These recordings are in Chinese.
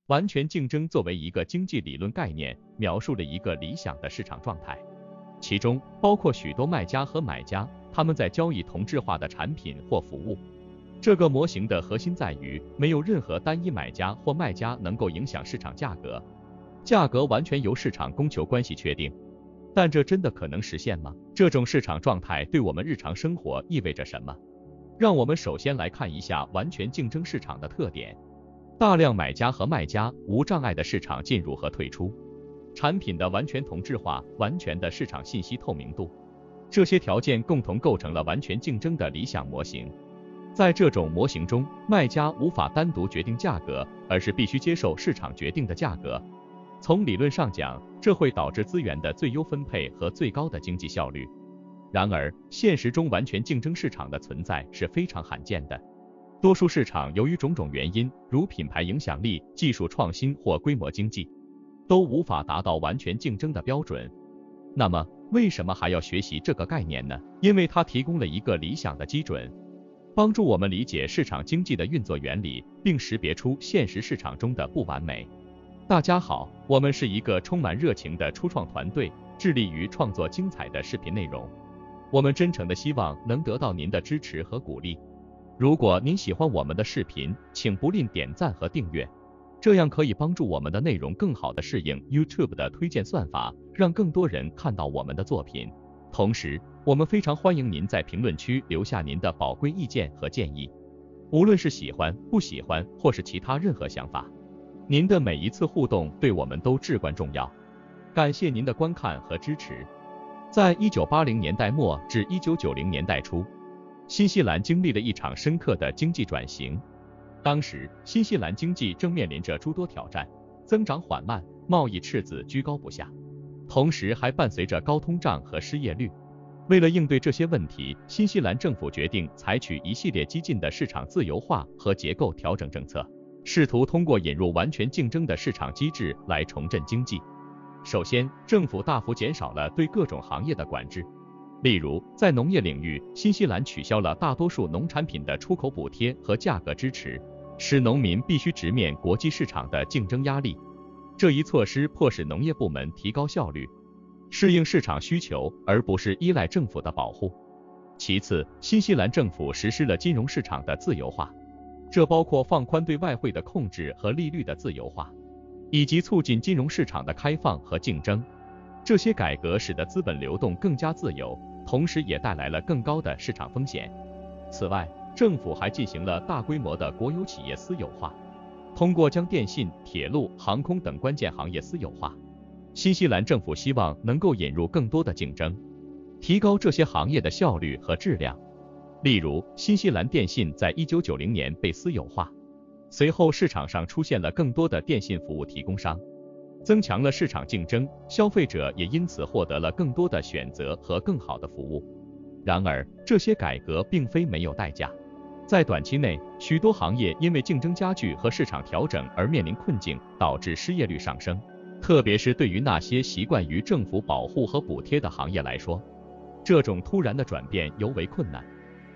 完全竞争作为一个经济理论概念，描述了一个理想的市场状态，其中包括许多卖家和买家，他们在交易同质化的产品或服务。这个模型的核心在于，没有任何单一买家或卖家能够影响市场价格，价格完全由市场供求关系确定。但这真的可能实现吗？这种市场状态对我们日常生活意味着什么？让我们首先来看一下完全竞争市场的特点。大量买家和卖家，无障碍的市场进入和退出，产品的完全同质化，完全的市场信息透明度，这些条件共同构成了完全竞争的理想模型。在这种模型中，卖家无法单独决定价格，而是必须接受市场决定的价格。从理论上讲，这会导致资源的最优分配和最高的经济效率。然而，现实中完全竞争市场的存在是非常罕见的。多数市场由于种种原因，如品牌影响力、技术创新或规模经济，都无法达到完全竞争的标准。那么，为什么还要学习这个概念呢？因为它提供了一个理想的基准，帮助我们理解市场经济的运作原理，并识别出现实市场中的不完美。大家好，我们是一个充满热情的初创团队，致力于创作精彩的视频内容。我们真诚地希望能得到您的支持和鼓励。如果您喜欢我们的视频，请不吝点赞和订阅，这样可以帮助我们的内容更好地适应 YouTube 的推荐算法，让更多人看到我们的作品。同时，我们非常欢迎您在评论区留下您的宝贵意见和建议，无论是喜欢、不喜欢，或是其他任何想法。您的每一次互动对我们都至关重要。感谢您的观看和支持。在1980年代末至1990年代初，新西兰经历了一场深刻的经济转型。当时，新西兰经济正面临着诸多挑战，增长缓慢，贸易赤字居高不下，同时还伴随着高通胀和失业率。为了应对这些问题，新西兰政府决定采取一系列激进的市场自由化和结构调整政策，试图通过引入完全竞争的市场机制来重振经济。首先，政府大幅减少了对各种行业的管制。例如，在农业领域，新西兰取消了大多数农产品的出口补贴和价格支持，使农民必须直面国际市场的竞争压力。这一措施迫使农业部门提高效率，适应市场需求，而不是依赖政府的保护。其次，新西兰政府实施了金融市场的自由化，这包括放宽对外汇的控制和利率的自由化，以及促进金融市场的开放和竞争。这些改革使得资本流动更加自由，同时也带来了更高的市场风险。此外，政府还进行了大规模的国有企业私有化，通过将电信、铁路、航空等关键行业私有化，新西兰政府希望能够引入更多的竞争，提高这些行业的效率和质量。例如，新西兰电信在1990年被私有化，随后市场上出现了更多的电信服务提供商，增强了市场竞争，消费者也因此获得了更多的选择和更好的服务。然而，这些改革并非没有代价。在短期内，许多行业因为竞争加剧和市场调整而面临困境，导致失业率上升。特别是对于那些习惯于政府保护和补贴的行业来说，这种突然的转变尤为困难。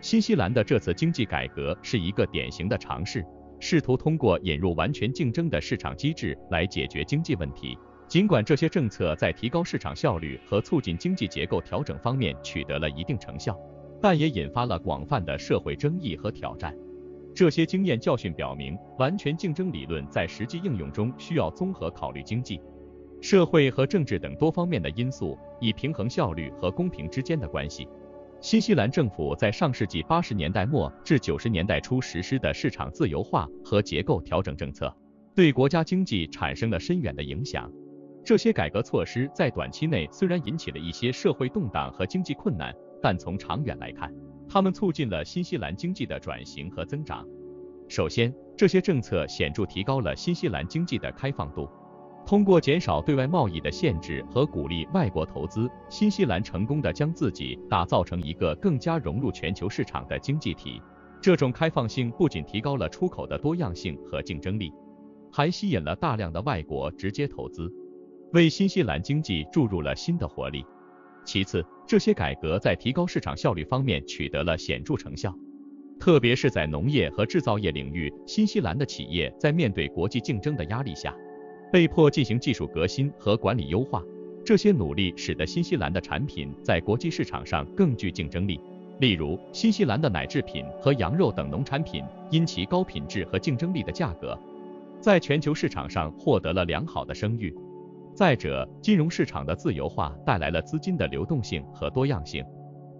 新西兰的这次经济改革是一个典型的尝试，试图通过引入完全竞争的市场机制来解决经济问题。尽管这些政策在提高市场效率和促进经济结构调整方面取得了一定成效，但也引发了广泛的社会争议和挑战。这些经验教训表明，完全竞争理论在实际应用中需要综合考虑经济、社会和政治等多方面的因素，以平衡效率和公平之间的关系。新西兰政府在上世纪80年代末至90年代初实施的市场自由化和结构调整政策，对国家经济产生了深远的影响。这些改革措施在短期内虽然引起了一些社会动荡和经济困难，但从长远来看，它们促进了新西兰经济的转型和增长。首先，这些政策显著提高了新西兰经济的开放度。通过减少对外贸易的限制和鼓励外国投资，新西兰成功地将自己打造成一个更加融入全球市场的经济体。这种开放性不仅提高了出口的多样性和竞争力，还吸引了大量的外国直接投资，为新西兰经济注入了新的活力。其次，这些改革在提高市场效率方面取得了显著成效。特别是在农业和制造业领域，新西兰的企业在面对国际竞争的压力下，被迫进行技术革新和管理优化。这些努力使得新西兰的产品在国际市场上更具竞争力。例如，新西兰的奶制品和羊肉等农产品因其高品质和竞争力的价格，在全球市场上获得了良好的声誉。再者，金融市场的自由化带来了资金的流动性和多样性，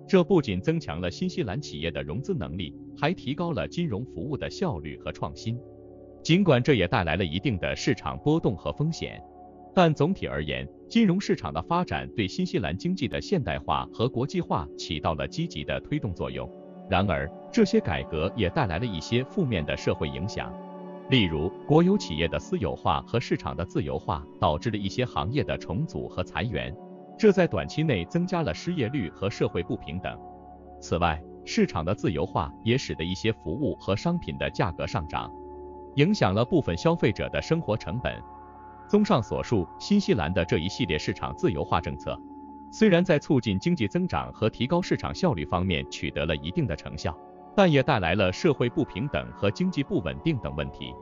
这不仅增强了新西兰企业的融资能力，还提高了金融服务的效率和创新。尽管这也带来了一定的市场波动和风险，但总体而言，金融市场的发展对新西兰经济的现代化和国际化起到了积极的推动作用。然而，这些改革也带来了一些负面的社会影响。例如，国有企业的私有化和市场的自由化导致了一些行业的重组和裁员，这在短期内增加了失业率和社会不平等。此外，市场的自由化也使得一些服务和商品的价格上涨，影响了部分消费者的生活成本。综上所述，新西兰的这一系列市场自由化政策，虽然在促进经济增长和提高市场效率方面取得了一定的成效，但也带来了社会不平等和经济不稳定等问题。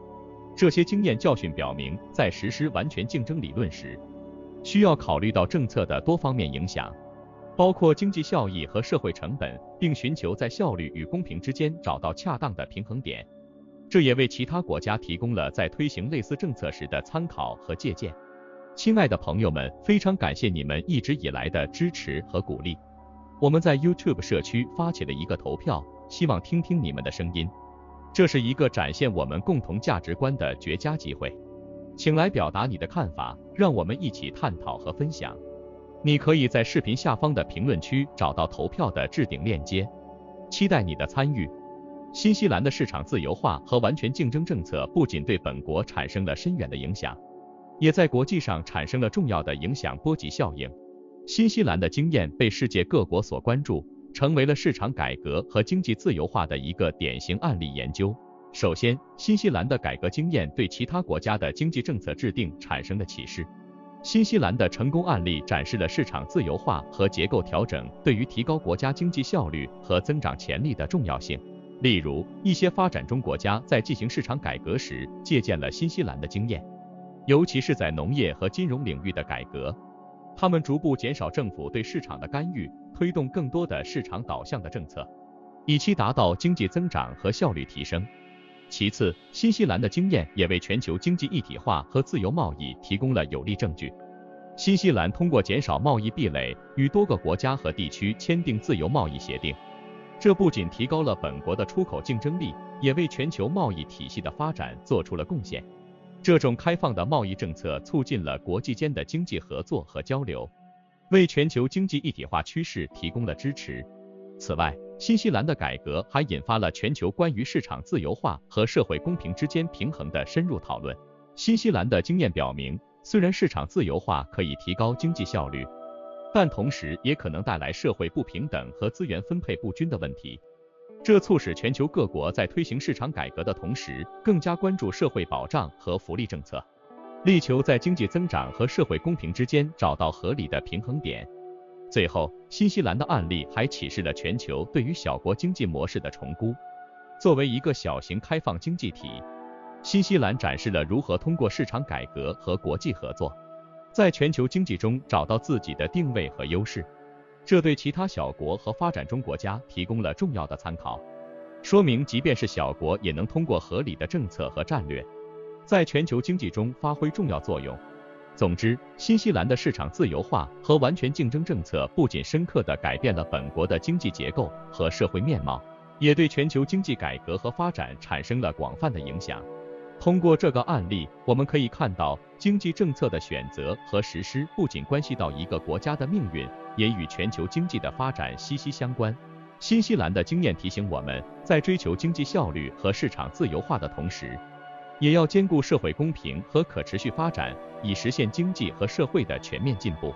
这些经验教训表明，在实施完全竞争理论时，需要考虑到政策的多方面影响，包括经济效益和社会成本，并寻求在效率与公平之间找到恰当的平衡点。这也为其他国家提供了在推行类似政策时的参考和借鉴。亲爱的朋友们，非常感谢你们一直以来的支持和鼓励。我们在 YouTube 社区发起了一个投票，希望听听你们的声音。这是一个展现我们共同价值观的绝佳机会，请来表达你的看法，让我们一起探讨和分享。你可以在视频下方的评论区找到投票的置顶链接，期待你的参与。新西兰的市场自由化和完全竞争政策不仅对本国产生了深远的影响，也在国际上产生了重要的影响波及效应。新西兰的经验被世界各国所关注，成为了市场改革和经济自由化的一个典型案例研究。首先，新西兰的改革经验对其他国家的经济政策制定产生了启示。新西兰的成功案例展示了市场自由化和结构调整对于提高国家经济效率和增长潜力的重要性。例如，一些发展中国家在进行市场改革时借鉴了新西兰的经验，尤其是在农业和金融领域的改革。他们逐步减少政府对市场的干预，推动更多的市场导向的政策，以期达到经济增长和效率提升。其次，新西兰的经验也为全球经济一体化和自由贸易提供了有力证据。新西兰通过减少贸易壁垒，与多个国家和地区签订自由贸易协定，这不仅提高了本国的出口竞争力，也为全球贸易体系的发展做出了贡献。这种开放的贸易政策促进了国际间的经济合作和交流，为全球经济一体化趋势提供了支持。此外，新西兰的改革还引发了全球关于市场自由化和社会公平之间平衡的深入讨论。新西兰的经验表明，虽然市场自由化可以提高经济效率，但同时也可能带来社会不平等和资源分配不均的问题。这促使全球各国在推行市场改革的同时，更加关注社会保障和福利政策，力求在经济增长和社会公平之间找到合理的平衡点。最后，新西兰的案例还启示了全球对于小国经济模式的重估。作为一个小型开放经济体，新西兰展示了如何通过市场改革和国际合作，在全球经济中找到自己的定位和优势。这对其他小国和发展中国家提供了重要的参考，说明即便是小国也能通过合理的政策和战略，在全球经济中发挥重要作用。总之，新西兰的市场自由化和完全竞争政策不仅深刻地改变了本国的经济结构和社会面貌，也对全球经济改革和发展产生了广泛的影响。通过这个案例，我们可以看到，经济政策的选择和实施不仅关系到一个国家的命运，也与全球经济的发展息息相关。新西兰的经验提醒我们，在追求经济效率和市场自由化的同时，也要兼顾社会公平和可持续发展，以实现经济和社会的全面进步。